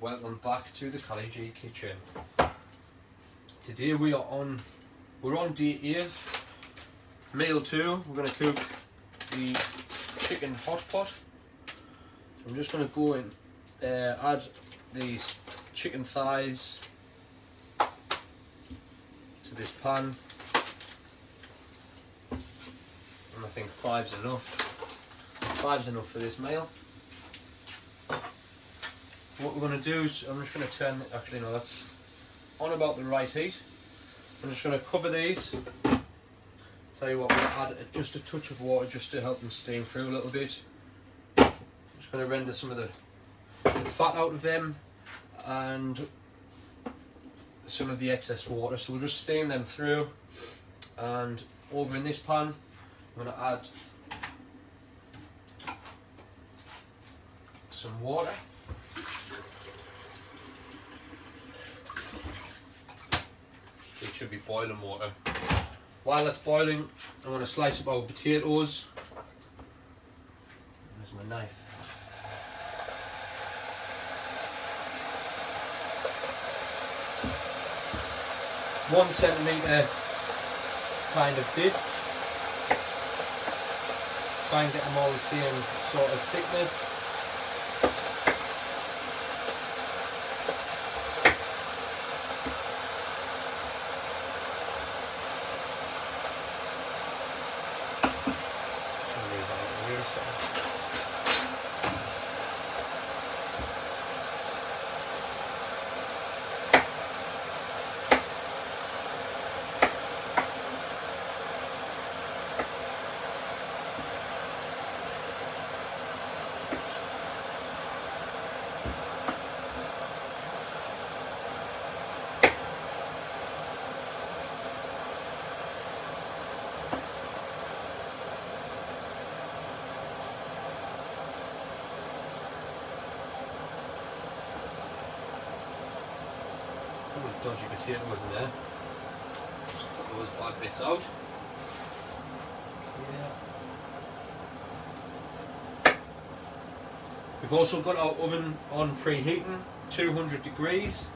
Welcome back to the Cali G Kitchen. Today we're on day 8, meal 2. We're going to cook the chicken hot pot. So I'm just going to go and add these chicken thighs to this pan. And I think 5's enough. 5's enough for this meal. What we're going to do is, I'm just going to turn, actually no, that's on about the right heat. I'm just going to cover these. Tell you what, we're going to add just a touch of water just to help them steam through a little bit. I'm just going to render some of the fat out of them and some of the excess water. So we'll just steam them through. And over in this pan, I'm going to add some water. It should be boiling water. While that's boiling, I'm going to slice up our potatoes. There's my knife. One centimetre kind of discs. Try and get them all the same sort of thickness. Dodgy potatoes in there. Just cut those bad bits out. Yeah. We've also got our oven on preheating, 200 degrees,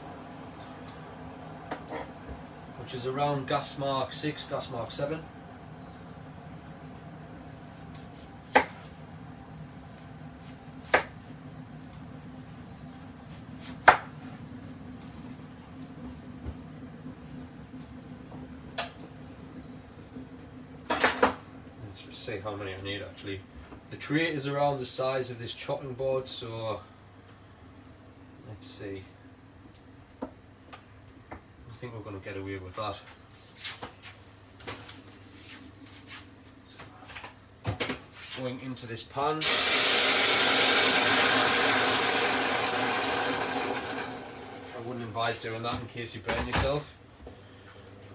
which is around gas mark 6, gas mark 7. See how many I need actually. The tray is around the size of this chopping board, so let's see. I think we're going to get away with that. So, going into this pan. I wouldn't advise doing that in case you burn yourself.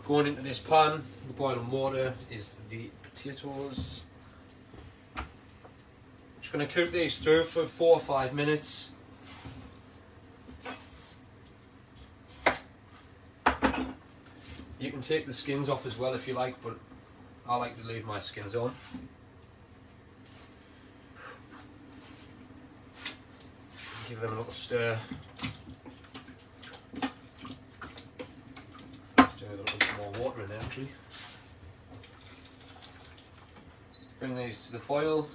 Going into this pan, the boiling water is the potatoes. Just going to cook these through for 4 or 5 minutes. You can take the skins off as well if you like, but I like to leave my skins on. Give them a little stir. Stir a little bit more water in there actually. Bring these to the boil.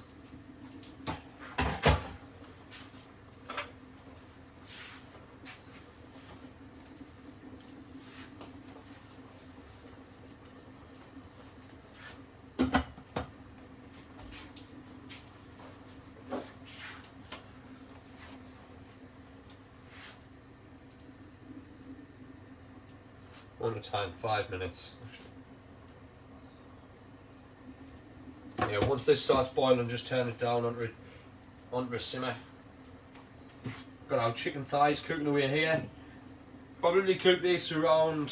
On the time, 5 minutes. Yeah, once this starts boiling, just turn it down onto a simmer. Got our chicken thighs cooking away here. Probably cook these around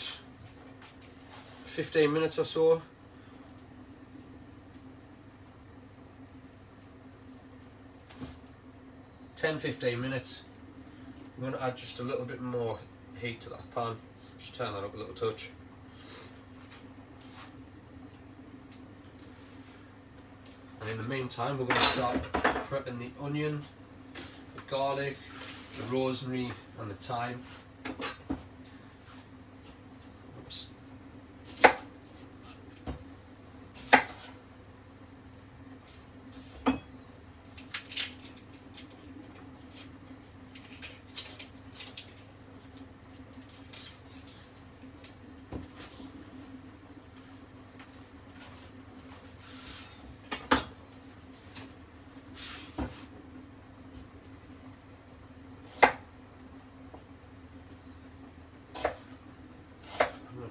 15 minutes or so. Ten, 15 minutes. I'm going to add just a little bit more heat to that pan. Just turn that up a little touch. And in the meantime, we're going to start prepping the onion, the garlic, the rosemary and the thyme. Oops.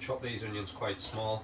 Chop these onions quite small.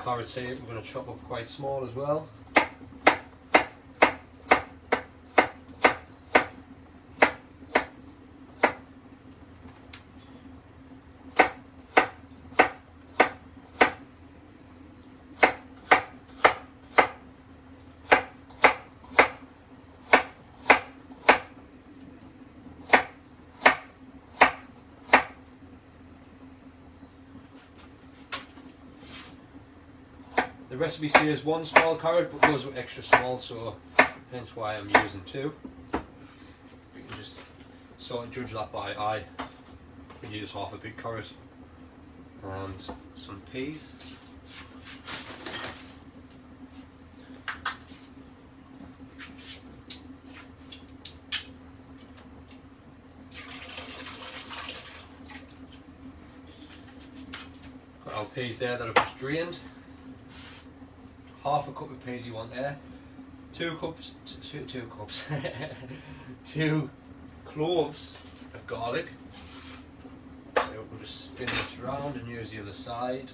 Carrots here we're going to chop up quite small as well. The recipe says 1 small carrot, but those were extra small, so hence why I'm using 2. You can just sort of judge that by eye. You can use half a big carrot and some peas. Got our peas there that I've just drained. Half a cup of peas you want there. 2 cups, 2 cups, 2 cloves of garlic. So we'll just spin this round and use the other side.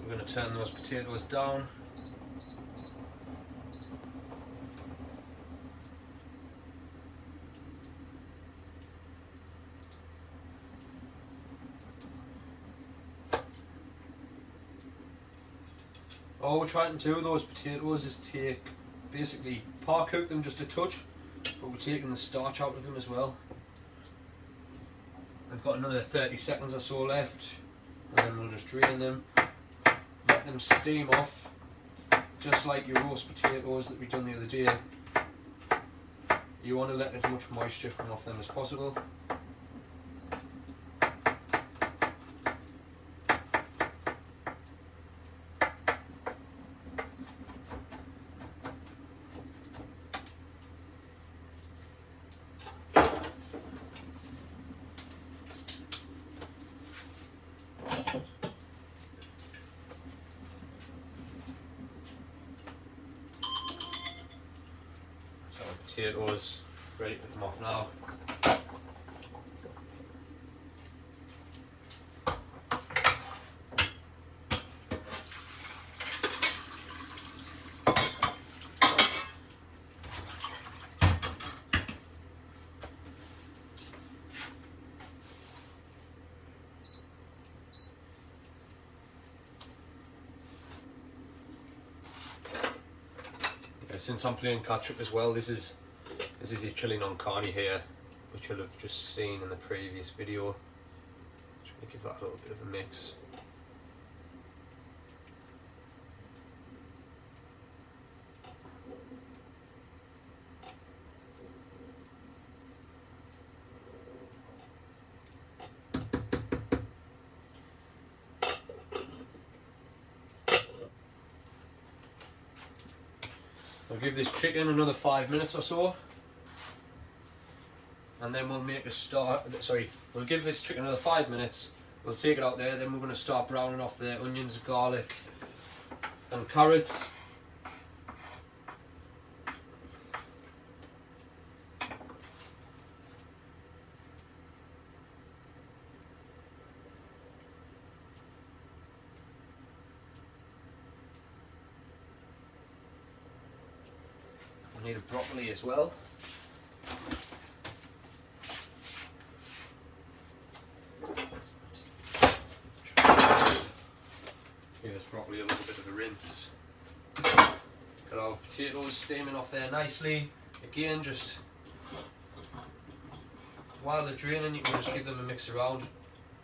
We're going to turn those potatoes down. All we're trying to do with those potatoes is basically par cook them just a touch, but we're taking the starch out of them as well. I've got another 30 seconds or so left, and then we'll just drain them. Let them steam off, just like your roast potatoes that we done the other day. You want to let as much moisture come off them as possible. So potatoes ready to come off now. Since I'm playing catch up as well, this is your chili non carne here which you'll have just seen in the previous video. Just going to give that a little bit of a mix. I'll give this chicken another 5 minutes or so, and then we'll make a start. Sorry, we'll give this chicken another 5 minutes. We'll take it out there. Then we're going to start browning off the onions, garlic, and carrots. Need a broccoli as well. Give this broccoli a little bit of a rinse. Got our potatoes steaming off there nicely. Again, just while they're draining, you can just give them a mix around.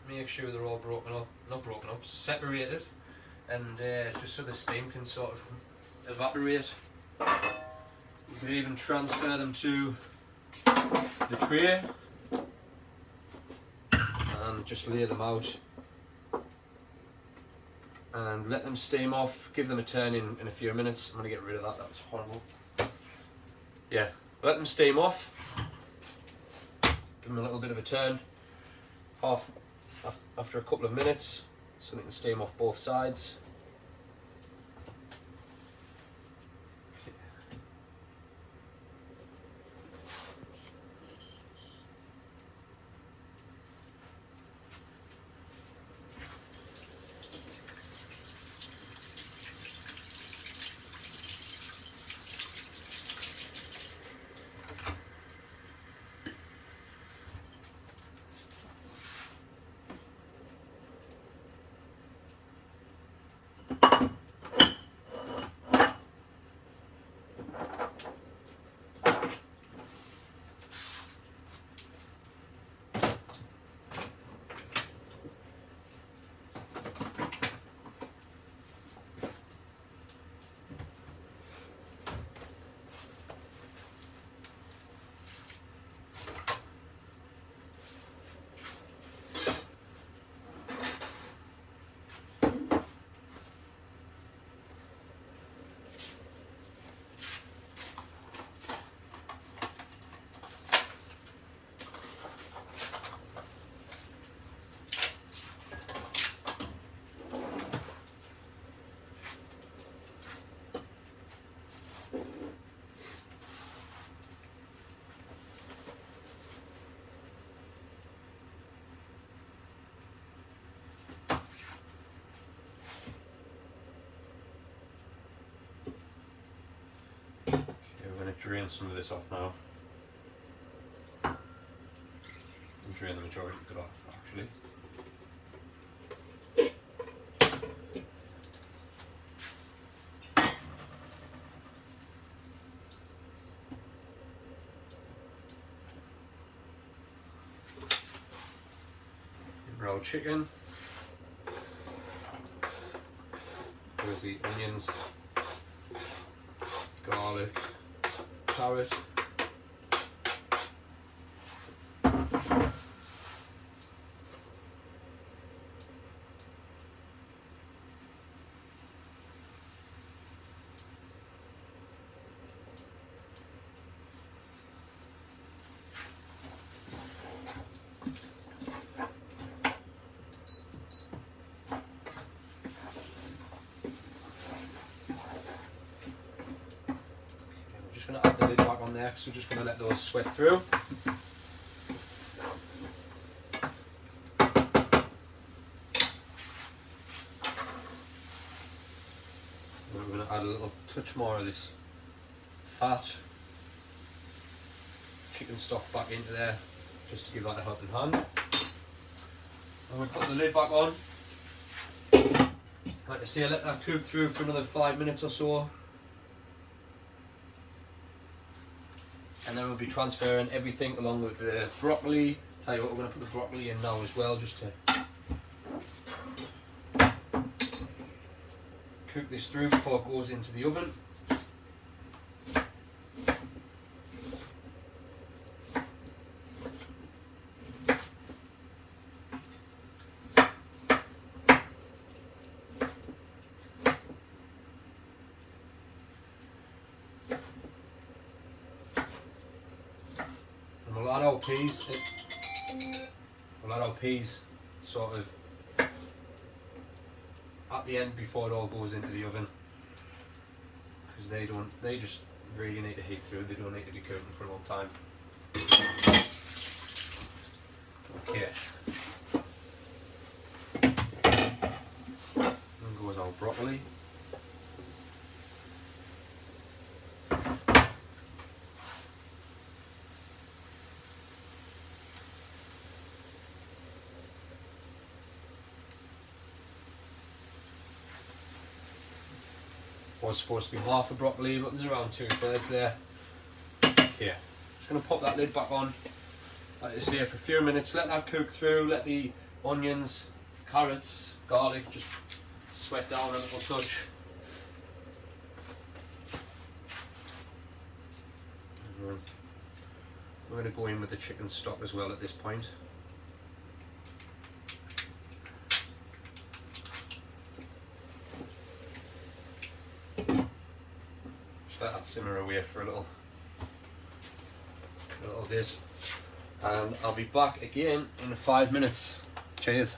Make sure they're all separated, and just so the steam can sort of evaporate. You could even transfer them to the tray and just lay them out and let them steam off. Give them a turn in a few minutes. I'm going to get rid of that, that was horrible. Yeah, let them steam off. Give them a little bit of a turn after a couple of minutes so they can steam off both sides. I'm going to drain some of this off now. And drain the majority of it off, actually. Raw chicken. There's the onions, garlic, carrot. Just going to add the lid back on there because we're just going to let those sweat through. And we're going to add a little touch more of this fat chicken stock back into there just to give that a helping hand. And we'll put the lid back on. Like I say, let that cook through for another 5 minutes or so. and then we'll be transferring everything along with the broccoli. Tell you what, we're going to put the broccoli in now as well, just to cook this through before it goes into the oven. We'll add our peas. We'll add our peas sort of at the end before it all goes into the oven, because they just really need to heat through. They don't need to be cooking for a long time. Okay. And goes our broccoli. Was supposed to be half a broccoli, but there's around 2/3 there. Here, just going to pop that lid back on, like I say, for a few minutes, let that cook through, let the onions, carrots, garlic just sweat down a little touch. And we're going to go in with the chicken stock as well at this point. Let that simmer away for a little bit, and I'll be back again in 5 minutes. Cheers.